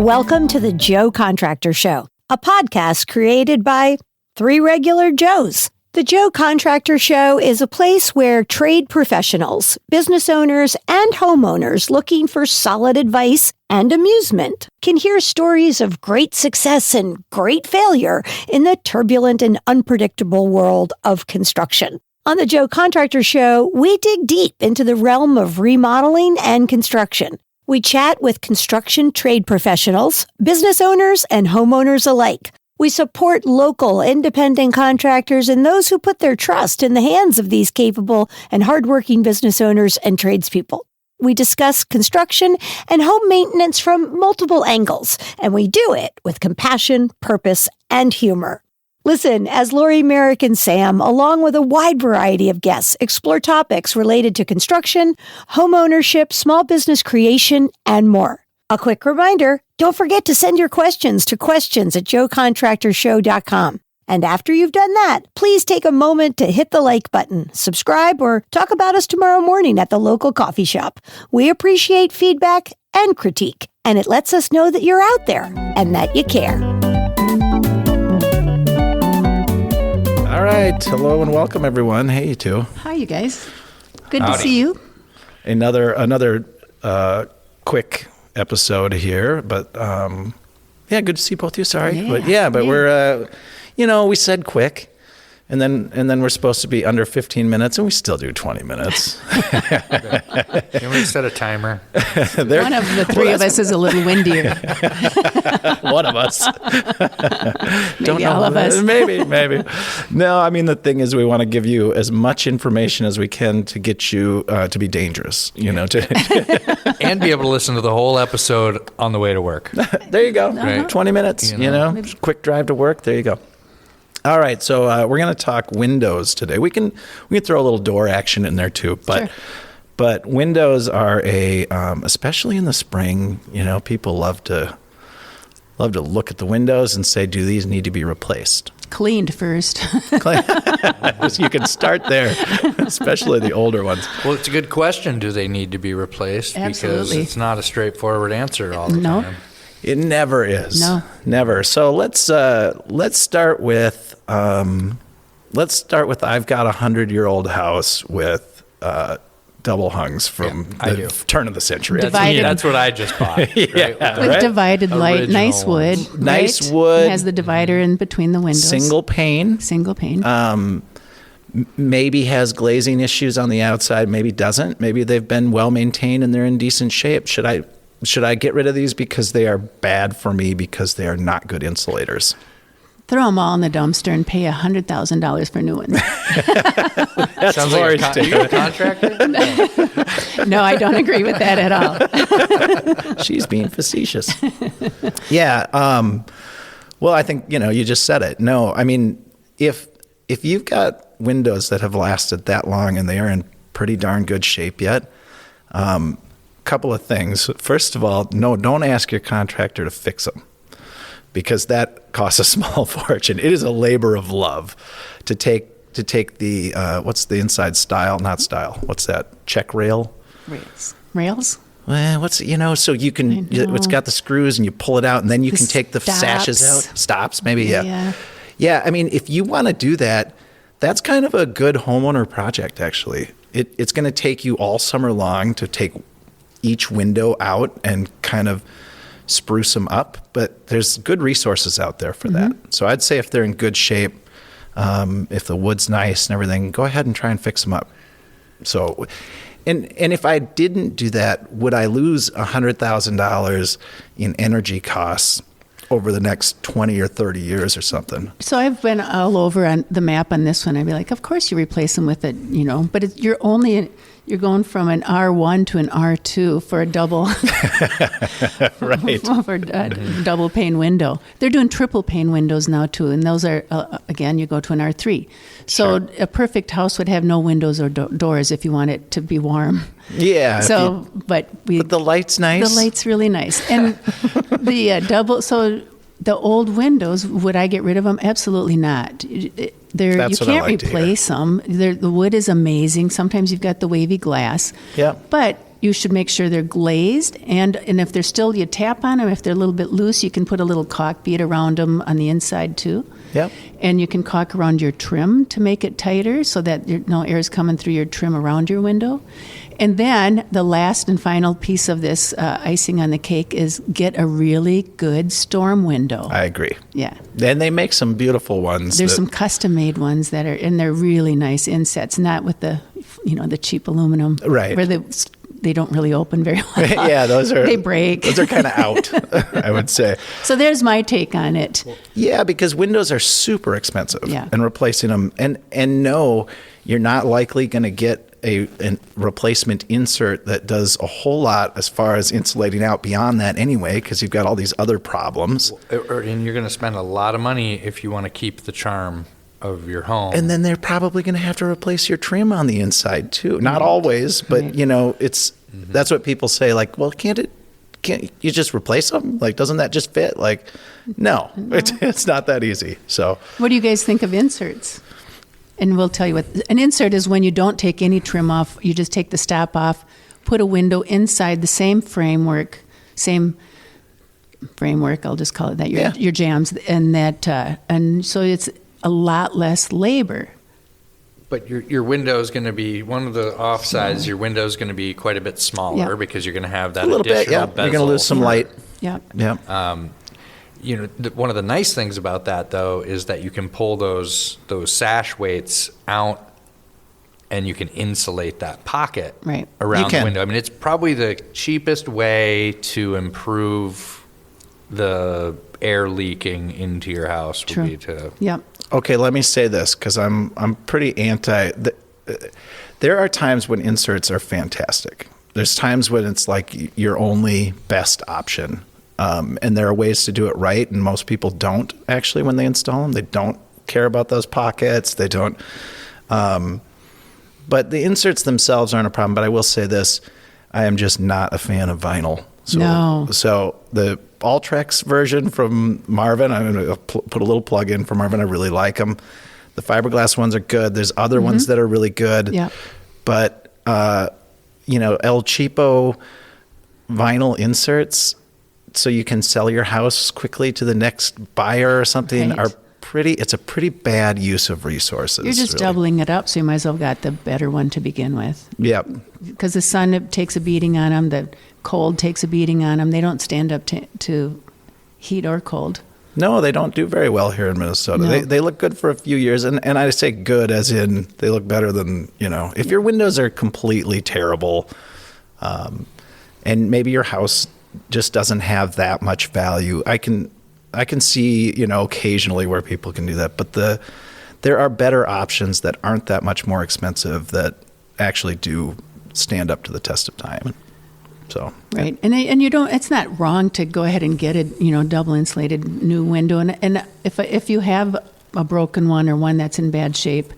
Welcome to the JoContractor Show, a podcast created by three regular Joes. The JoContractor Show is a place where trade professionals, business owners, and homeowners looking for solid advice and amusement can hear stories of great success and great failure in the turbulent and unpredictable world of construction. On the JoContractor Show, we dig deep into the realm of remodeling and construction. We chat with construction trade professionals, business owners, and homeowners alike. We support local, independent contractors and those who put their trust in the hands of these capable and hardworking business owners and tradespeople. We discuss construction and home maintenance from multiple angles, and we do it with compassion, purpose, and humor. Listen as Lori, Merrick, and Sam, along with a wide variety of guests, explore topics related to construction, home ownership, small business creation, and more. A quick reminder, don't forget to send your questions to questions@JoContractorshow.com. And after you've done that, please take a moment to hit the like button, subscribe, or talk about us tomorrow morning at the local coffee shop. We appreciate feedback and critique, and it lets us know that you're out there and that you care. All right. Hello and welcome, everyone. Hey, you two. Hi, you guys. Good Howdy. to see you. Another quick episode here, but yeah, good to see both of you. Sorry, but we're we said quick, and then we're supposed to be under 15 minutes, and we still do 20 minutes. Can we set a timer? One of the three of us is a little windier. One of us. Maybe all of us. Maybe. No, I mean, the thing is, we want to give you as much information as we can to get you to be dangerous, And be able to listen to the whole episode on the way to work. There you go. Right. 20 minutes, quick drive to work. There you go. All right, so we're going to talk windows today. We can throw a little door action in there too, but windows are especially in the spring. People love to look at the windows and say, do these need to be replaced? Cleaned first. You can start there, especially the older ones. Well, it's a good question. Do they need to be replaced? Absolutely. Because it's not a straightforward answer all the time. It never is. No. Never. So let's start with I've got a 100-year-old house with double hungs from the turn of the century. That's what I just bought. Right? With divided light, nice wood. Nice right? wood. It has the divider in between the windows. Single pane. Maybe has glazing issues on the outside. Maybe doesn't. Maybe they've been well maintained and they're in decent shape. Should I get rid of these because they are bad for me because they are not good insulators? Throw them all in the dumpster and pay $100,000 for new ones. Sounds like are you a contractor? No, I don't agree with that at all. She's being facetious. Yeah. Well, I think, you just said it. No, I mean, if you've got windows that have lasted that long and they are in pretty darn good shape yet, couple of things. First of all, no, don't ask your contractor to fix them because that costs a small fortune. It is a labor of love to take the what's the inside style? Not style. What's that? Check rail? Rails? Well, so you can, it's got the screws and you pull it out and then you can take the sashes out. Stops, maybe, yeah. Yeah, I mean, if you want to do that, that's kind of a good homeowner project, actually. It's going to take you all summer long to take each window out and kind of spruce them up, but there's good resources out there for that. So I'd say if they're in good shape, if the wood's nice and everything, go ahead and try and fix them up. So, and if I didn't do that, would I lose $100,000 in energy costs over the next 20 or 30 years or something? So I've been all over on the map on this one. I'd be like, of course you replace them with it, but you're going from an R1 to an R2 for a double, right? For a double pane window. They're doing triple pane windows now too, and those are again you go to an R3. So a perfect house would have no windows or doors if you want it to be warm. Yeah. So, but the light's nice. The light's really nice, and the double. So the old windows, would I get rid of them? Absolutely not. You can't replace them. The wood is amazing. Sometimes you've got the wavy glass. Yeah. But you should make sure they're glazed, and if they're still, you tap on them. If they're a little bit loose, you can put a little caulk bead around them on the inside too. Yep. And you can caulk around your trim to make it tighter so that no air is coming through your trim around your window. And then the last and final piece of this icing on the cake is get a really good storm window. I agree. Yeah. And they make some beautiful ones. There's some custom-made ones that are, and they're really nice insets, not with the, the cheap aluminum. Right. Where they don't really open very well. Yeah, they break. Those are kind of out, I would say. So there's my take on it. Yeah, because windows are super expensive. Yeah. And replacing them. And no, you're not likely going to get a replacement insert that does a whole lot as far as insulating out beyond that anyway, because you've got all these other problems. And you're going to spend a lot of money if you want to keep the charm of your home. And then they're probably going to have to replace your trim on the inside too. Not always, but it's that's what people say. Like, well, can't you just replace them? Like, doesn't that just fit? Like, no. It's not that easy. So, what do you guys think of inserts? And we'll tell you what an insert is. When you don't take any trim off, you just take the stop off, put a window inside the same framework. I'll just call it that. Your jambs, and so it's a lot less labor. But your window is going to be, one of the offsides, your window is going to be quite a bit smaller because you're going to have that a little additional bit, bezel. You're going to lose some light. Yeah. One of the nice things about that, though, is that you can pull those sash weights out and you can insulate that pocket around the window. I mean, it's probably the cheapest way to improve the air leaking into your house would be to... Yep. Okay, let me say this, because I'm pretty anti... There are times when inserts are fantastic. There's times when it's like your only best option. And there are ways to do it right, and most people don't actually when they install them. They don't care about those pockets. They don't. But the inserts themselves aren't a problem. But I will say this. I am just not a fan of vinyl. So the Ultrex version from Marvin, I'm going to put a little plug in for Marvin. I really like them. The fiberglass ones are good. There's other ones that are really good. Yeah. But, El Cheapo vinyl inserts, so you can sell your house quickly to the next buyer or something, it's a pretty bad use of resources. You're just doubling it up, so you might as well got the better one to begin with. Yep. Because the sun takes a beating on them, the cold takes a beating on them. They don't stand up to heat or cold. No, they don't do very well here in Minnesota. No. They look good for a few years, and I say good as in they look better than, if your windows are completely terrible, and maybe your house just doesn't have that much value. I can see, occasionally where people can do that, but there are better options that aren't that much more expensive that actually do stand up to the test of time. So right, and you don't. It's not wrong to go ahead and get a double insulated new window, and if you have a broken one or one that's in bad shape,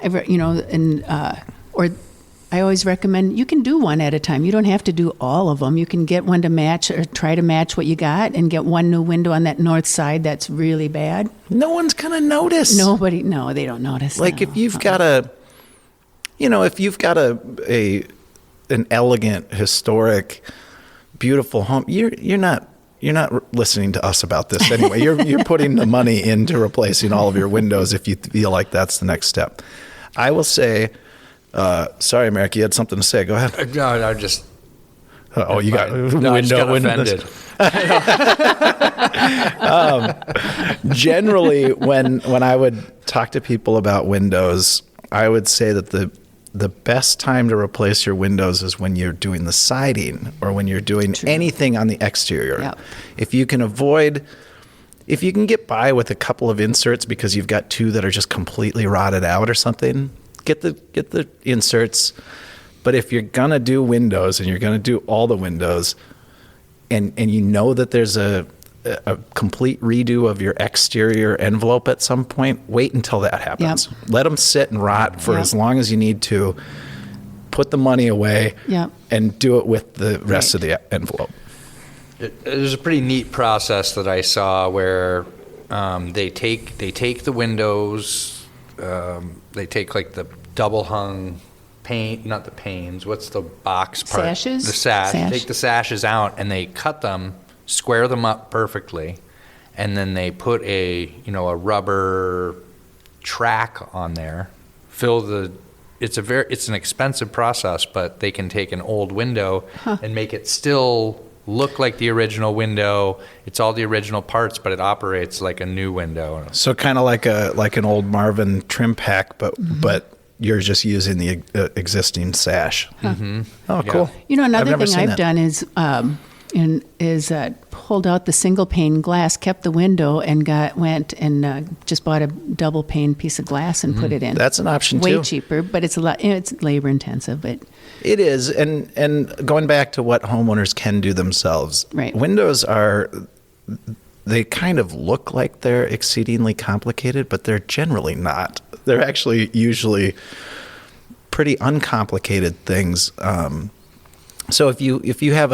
or I always recommend you can do one at a time. You don't have to do all of them. You can get one to match or try to match what you got and get one new window on that north side that's really bad. No one's going to notice. No, they don't notice. Like if you've got an elegant, historic, beautiful home, you're not listening to us about this anyway. You're putting the money into replacing all of your windows if you feel like that's the next step. I will say, sorry, Merrick, you had something to say. Go ahead. No, I just. You got window. I just got offended. Generally, when I would talk to people about windows, I would say that the best time to replace your windows is when you're doing the siding or when you're doing anything on the exterior. Yep. If you can get by with a couple of inserts because you've got two that are just completely rotted out or something, get the inserts. But if you're going to do windows and you're going to do all the windows and that there's a complete redo of your exterior envelope at some point, wait until that happens. Yep. Let them sit and rot for as long as you need to. Put the money away and do it with the rest of the envelope. There's a pretty neat process that I saw where they take the windows, they take like the double hung not the panes. What's the box part? Sashes? The sash. Take the sashes out, and they cut them, square them up perfectly, and then they put a rubber track on there. It's an expensive process, but they can take an old window and make it still look like the original window. It's all the original parts, but it operates like a new window. So kind of like an old Marvin trim pack, but you're just using the existing sash. Mm-hmm. Oh, cool. Another thing I've done is pulled out the single pane glass, kept the window, and went and just bought a double pane piece of glass and put it in. That's an option too. Way cheaper, but it's it's labor intensive. But it is, and going back to what homeowners can do themselves, right. Windows they kind of look like they're exceedingly complicated, but they're generally not. They're actually usually pretty uncomplicated things. So if you have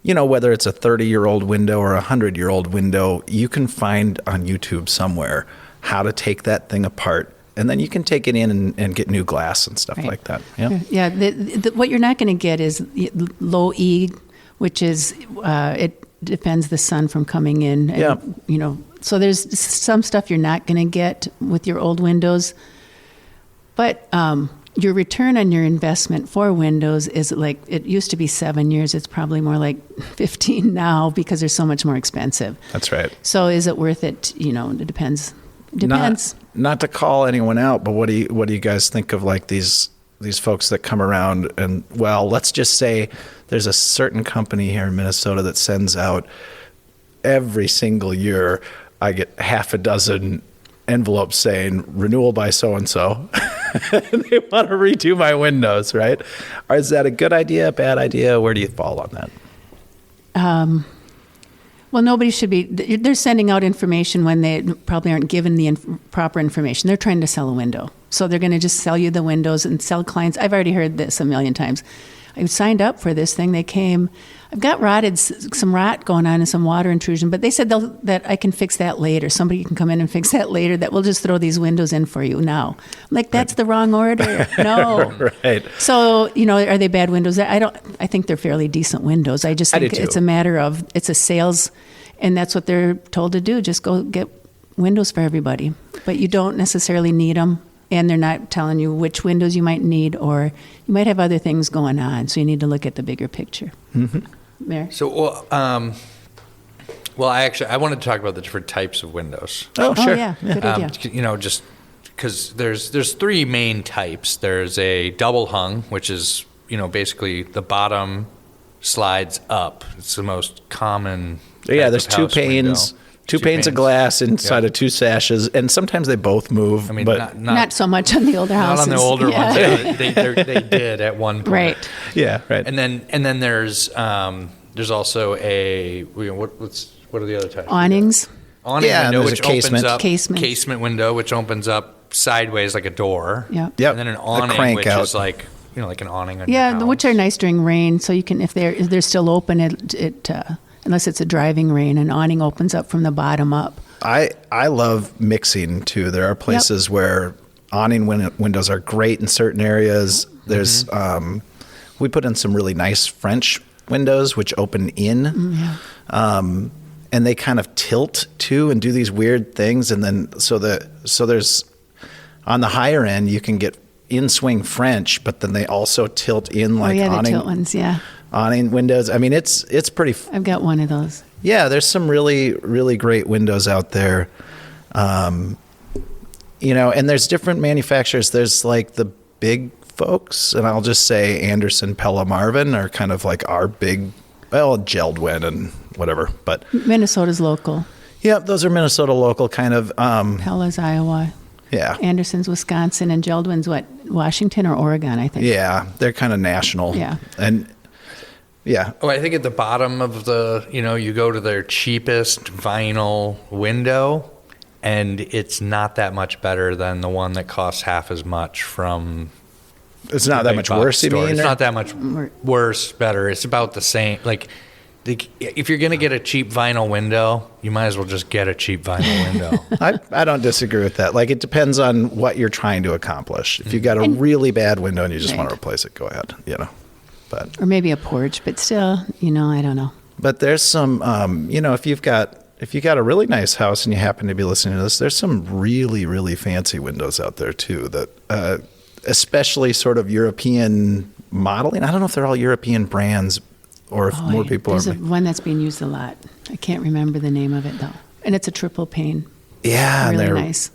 whether it's a 30-year-old window or a 100-year-old window, you can find on YouTube somewhere how to take that thing apart, and then you can take it in and get new glass and stuff like that. Yeah. What you're not going to get is low E, which is it defends the sun from coming in. And, so there's some stuff you're not going to get with your old windows, but your return on your investment for windows is like, it used to be 7 years. It's probably more like 15 now because they're so much more expensive. That's right. So is it worth it? It depends. Not to call anyone out, but what do you guys think of like these folks that come around and, well, let's just say there's a certain company here in Minnesota that sends out every single year, I get half a dozen envelopes saying renewal by so-and-so. They want to redo my windows, right? Or is that a good idea, a bad idea? Where do you fall on that? Well, nobody should be. They're sending out information when they probably aren't given the proper information. They're trying to sell a window. So they're going to just sell you the windows and sell clients. I've already heard this a million times. I signed up for this thing. They came. I've got some rot going on and some water intrusion, but they said that I can fix that later. Somebody can come in and fix that later, that we'll just throw these windows in for you now. I'm like, that's the wrong order. No. Right. So, are they bad windows? I think they're fairly decent windows. I just think it's a matter of, it's a sales, and that's what they're told to do. Just go get windows for everybody. But you don't necessarily need them. And they're not telling you which windows you might need, or you might have other things going on. So you need to look at the bigger picture. Mm-hmm. Mayor? So, I wanted to talk about the different types of windows. Oh, sure. Oh, yeah. Good idea. Just because there's three main types. There's a double hung, which is, basically the bottom slides up. It's the most common. Yeah, there's two panes. Two panes of glass inside of two sashes, and sometimes they both move. I mean, but not so much on the older houses. Not on the older ones. They did at one point. Right. Yeah. Right. And then there's also a what are the other types? Awnings. Awning window, which opens up. Casement window, which opens up sideways like a door. Yeah. Yep. And then an awning, which is like like an awning on your house. Which are nice during rain, so you can, if they're still open, unless it's a driving rain, an awning opens up from the bottom up. I love mixing too. There are places where awning windows are great in certain areas. There's we put in some really nice French windows which open in, and they kind of tilt too and do these weird things. And then so there's on the higher end you can get in swing French, but then they also tilt in like awning. The tilt ones, awning windows. I mean, it's pretty. I've got one of those. Yeah, there's some really, really great windows out there. And there's different manufacturers. There's like the big folks, and I'll just say Anderson, Pella, Marvin are kind of like our big, Geldwin and whatever. But Minnesota's local. Yeah, those are Minnesota local kind of. Pella's Iowa. Yeah. Anderson's Wisconsin, and Geldwin's Washington or Oregon, I think. Yeah, they're kind of national. Yeah. And yeah. Oh, I think at the bottom of the, you go to their cheapest vinyl window, and it's not that much better than the one that costs half as much from. It's not that much worse, you mean? It's not that much worse, better. It's about the same. Like, if you're going to get a cheap vinyl window, you might as well just get a cheap vinyl window. I don't disagree with that. Like, it depends on what you're trying to accomplish. If you got a really bad window and you just want to replace it, go ahead, But, or maybe a porch, but still, I don't know. But there's some, if you got a really nice house and you happen to be listening to this, there's some really, really fancy windows out there too that, especially sort of European modeling. I don't know if they're all European brands or if more people there's are. There's one that's being used a lot. I can't remember the name of it though. And it's a triple pane. Yeah, really and they're nice.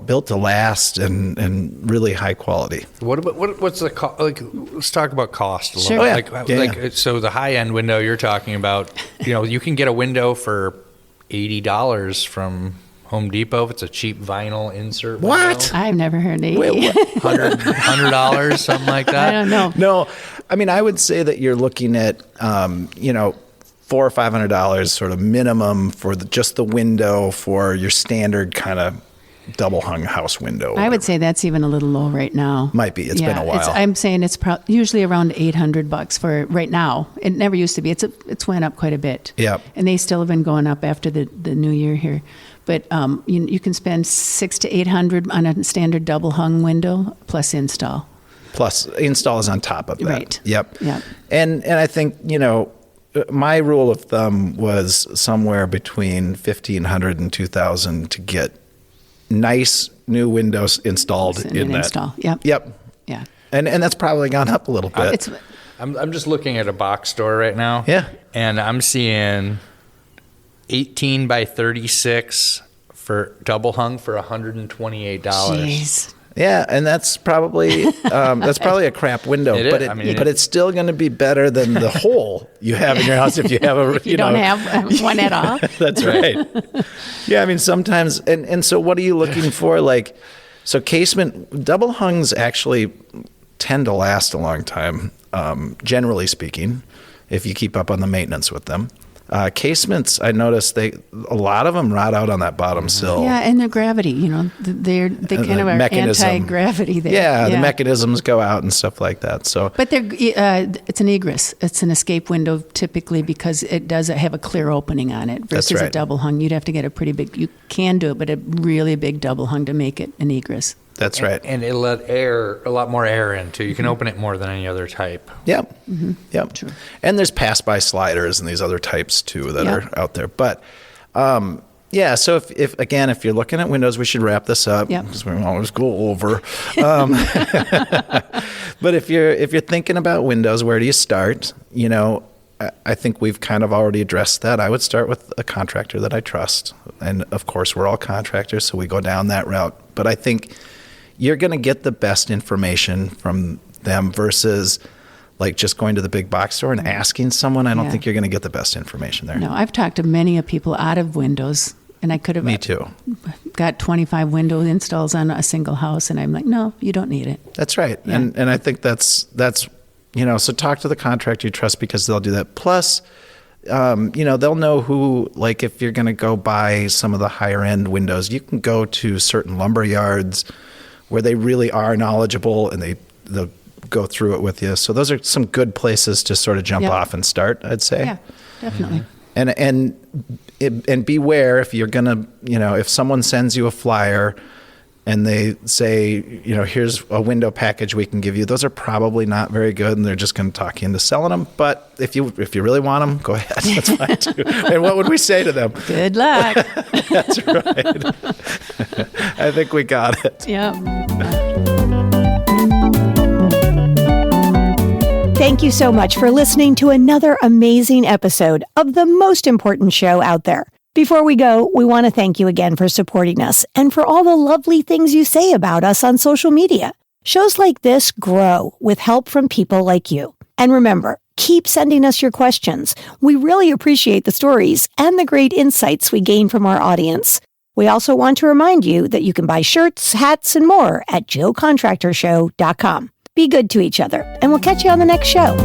Built to last and really high quality. What's the cost? Like, let's talk about cost a little. Sure. Like, so the high end window you're talking about, you can get a window for $80 from Home Depot if it's a cheap vinyl insert. What? Window. I've never heard $80. Wait, $100, something like that. I don't know. No, I mean, I would say that you're looking at, $400 or $500 sort of minimum for just the window for your standard kind of double hung house window. I would say that's even a little low right now. Might be. It's been a while. I'm saying it's usually around $800 for right now. It never used to be. It's went up quite a bit. Yep. And they still have been going up after the new year here. But you can spend $600 to $800 on a standard double hung window plus install. Plus install is on top of that. Right. Yep. Yep. And I think, my rule of thumb was somewhere between $1,500 and $2,000 to get nice new windows installed in that. Install. Yep. Yep. Yeah. And that's probably gone up a little bit. I'm just looking at a box store right now. Yeah. And I'm seeing 18 by 36 for double hung for $128. Jeez. Yeah, and that's probably a crap window, but it's still going to be better than the hole you have in your house if you have a you don't have one at all. That's right. Yeah, I mean sometimes, and so what are you looking for? Like, so casement double hungs actually tend to last a long time, generally speaking, if you keep up on the maintenance with them. Casements, I noticed a lot of them rot out on that bottom sill. Yeah, and the gravity, they kind of are anti-gravity there. Yeah, the mechanisms go out and stuff like that. So, but it's an egress. It's an escape window typically because it does have a clear opening on it versus a double hung. You'd have to get a pretty big. You can do it, but a really big double hung to make it an egress. That's right. And it'll let a lot more air in, too. You can open it more than any other type. Yep. Mm-hmm. Yep. True. And there's pass-by sliders and these other types, too, that are out there. But, so if you're looking at windows, we should wrap this up because we always go over. But if you're thinking about windows, where do you start? I think we've kind of already addressed that. I would start with a contractor that I trust. And, of course, we're all contractors, so we go down that route. But I think you're going to get the best information from them versus like just going to the big box store and asking someone. I don't think you're going to get the best information there. No, I've talked to many people out of windows, and I could have Me too. got 25 window installs on a single house, and I'm like, no, you don't need it. That's right. Yeah. And I think that's so talk to the contractor you trust because they'll do that. Plus, they'll know who, like if you're going to go buy some of the higher end windows, you can go to certain lumber yards where they really are knowledgeable and they'll go through it with you. So those are some good places to sort of jump off and start, I'd say. Yeah, definitely. And beware if you're going to, if someone sends you a flyer and they say, here's a window package we can give you, those are probably not very good and they're just going to talk you into selling them. But if you really want them, go ahead. That's fine too. And what would we say to them? Good luck. That's right. I think we got it. Yep. Thank you so much for listening to another amazing episode of the most important show out there. Before we go, we want to thank you again for supporting us and for all the lovely things you say about us on social media. Shows like this grow with help from people like you. And remember, keep sending us your questions. We really appreciate the stories and the great insights we gain from our audience. We also want to remind you that you can buy shirts, hats, and more at JoContractorshow.com. Be good to each other, and we'll catch you on the next show.